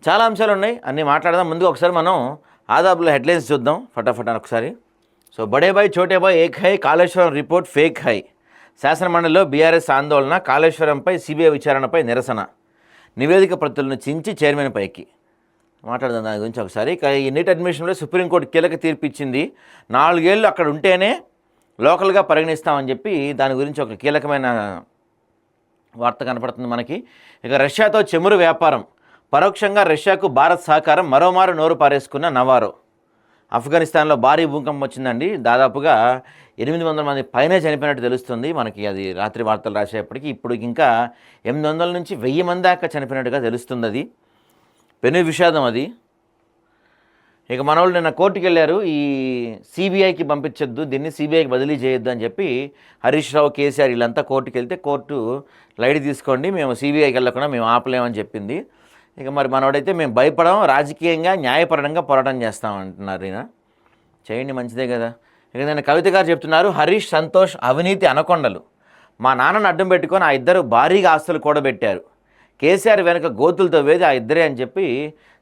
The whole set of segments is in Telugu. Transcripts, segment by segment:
చాలా అంశాలు ఉన్నాయి, అన్నీ మాట్లాడదాం. ముందుగా ఒకసారి మనం ఆదాబ్లో హెడ్లైన్స్ చూద్దాం ఫటాఫట్ అని ఒకసారి. సో బడే బాయ్ చోటే బాయ్ ఏక్ హై, కాళేశ్వరం రిపోర్ట్ ఫేక్ హై. శాసనమండలిలో బీఆర్ఎస్ ఆందోళన, కాళేశ్వరంపై సిబిఐ విచారణపై నిరసన, నివేదిక ప్రతులను చించి చైర్మన్ పైకి. మాట్లాడదాం దాని గురించి ఒకసారి. ఈ నీట్ అడ్మిషన్లో సుప్రీంకోర్టు కీలక తీర్పు ఇచ్చింది. 4 ఏళ్ళు అక్కడ ఉంటేనే లోకల్గా పరిగణిస్తామని చెప్పి దాని గురించి ఒక కీలకమైన వార్త కనపడుతుంది మనకి. ఇక రష్యాతో చెమురు వ్యాపారం, పరోక్షంగా రష్యాకు భారత్ సహకారం, మరోమారు నోరు పారేసుకున్న నవారో. ఆఫ్ఘనిస్తాన్లో భారీ భూకంపం వచ్చిందండి. దాదాపుగా 800 మంది పైనే చనిపోయినట్టు తెలుస్తుంది మనకి. అది రాత్రి వార్తలు రాసేపటికి ఇప్పుడు ఇంకా 800 నుంచి 1000 మంది దాకా చనిపోయినట్టుగా తెలుస్తుంది. అది పెను విషాదం అది. ఇక మన వాళ్ళు నిన్న కోర్టుకు వెళ్ళారు. ఈ సిబిఐకి పంపించొద్దు, దీన్ని సిబిఐకి బదిలీ చేయొద్దు అని చెప్పి హరీష్ రావు, కేసీఆర్ వీళ్ళంతా కోర్టుకు వెళ్తే కోర్టు లైట్ తీసుకోండి, మేము సిబిఐకి వెళ్ళకుండా మేము ఆపలేమని చెప్పింది. ఇక మరి మనవాడైతే మేము భయపడం, రాజకీయంగా న్యాయపరంగా పోరాటం చేస్తామంటున్నారు. ఈయన చేయండి, మంచిదే కదా. ఇక నేను కవిత గారు చెప్తున్నారు, హరీష్, సంతోష్ అవినీతి అనకొండలు. మా నాన్నను అడ్డం పెట్టుకొని ఆ ఇద్దరు భారీగా ఆస్తులు కూడబెట్టారు. కేసీఆర్ వెనక గోతులతో వేది ఆ ఇద్దరే అని చెప్పి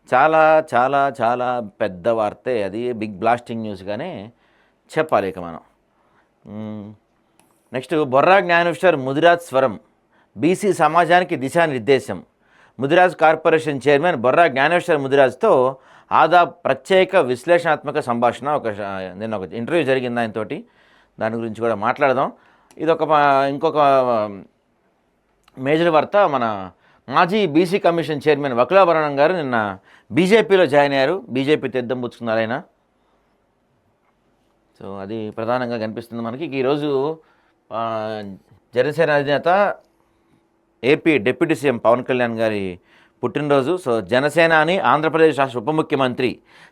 చాలా చాలా చాలా పెద్ద వార్తే అది. బిగ్ బ్లాస్టింగ్ న్యూస్గానే చెప్పాలి. ఇక మనం నెక్స్ట్ బొర్రా జ్ఞానేశ్వర్ ముదిరాజ్ స్వరం, బీసీ సమాజానికి దిశానిర్దేశం. ముదిరాజ్ కార్పొరేషన్ చైర్మన్ బొర్రా జ్ఞానేశ్వర్ ముదిరాజ్తో ఆదాబ్ ప్రత్యేక విశ్లేషణాత్మక సంభాషణ. నిన్న ఒక ఇంటర్వ్యూ జరిగింది ఆయనతోటి, దాని గురించి కూడా మాట్లాడదాం. ఇదొక ఇంకొక మేజర్ వార్త. మన మాజీ బీసీ కమిషన్ చైర్మన్ వకులాభరణం గారు నిన్న బీజేపీలో జాయిన్ అయ్యారు. బీజేపీ తెద్దం పుచ్చుకున్నారు ఆయన. సో అది ప్రధానంగా కనిపిస్తుంది మనకి. ఈరోజు జనసేన అధినేత AP deputy CM Pawan Kalyan గారి పుట్టినరోజు. సో జనసేన అని ఆంధ్రప్రదేశ్ రాష్ట్ర ఉప ముఖ్యమంత్రి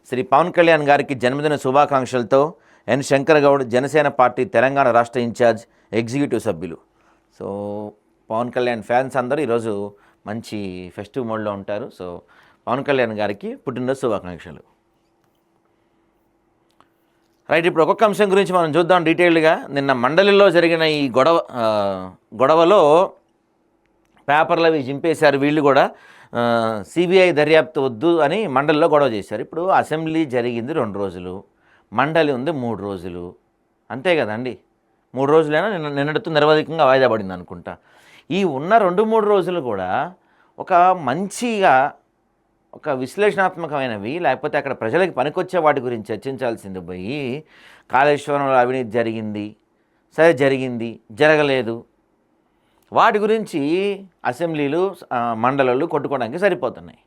శ్రీ పవన్ కళ్యాణ్ గారికి జన్మదిన శుభాకాంక్షలతో ఎన్ శంకర్ గౌడ్, జనసేన పార్టీ తెలంగాణ రాష్ట్ర ఇన్ఛార్జ్, ఎగ్జిక్యూటివ్ సభ్యులు. సో పవన్ కళ్యాణ్ ఫ్యాన్స్ అందరూ ఈరోజు మంచి ఫెస్టివ్ మోడ్లో ఉంటారు. సో పవన్ కళ్యాణ్ గారికి పుట్టినరోజు శుభాకాంక్షలు. రైట్, ఇప్పుడు ఒక్కొక్క అంశం గురించి మనం చూద్దాం డీటెయిల్డ్గా. నిన్న మండలిలో జరిగిన ఈ గొడవలో పేపర్లు అవి చింపేశారు. వీళ్ళు కూడా సిబిఐ దర్యాప్తు వద్దు అని మండలిలో గొడవ చేశారు. ఇప్పుడు అసెంబ్లీ జరిగింది 2 రోజులు, మండలి ఉంది 3 రోజులు, అంతే కదండి. 3 రోజులైనా నిన్నటితో నిరవధికంగా వాయిదా పడింది అనుకుంటా. ఈ ఉన్న 2-3 రోజులు కూడా ఒక మంచిగా ఒక విశ్లేషణాత్మకమైనవి, లేకపోతే అక్కడ ప్రజలకు పనికొచ్చే వాటి గురించి చర్చించాల్సింది పోయి కాళేశ్వరంలో అవినీతి జరిగింది, సరే జరిగింది, జరగలేదు, వాటి గురించి అసెంబ్లీలు మండలాలు కొట్టుకోవడానికి సరిపోతున్నాయి.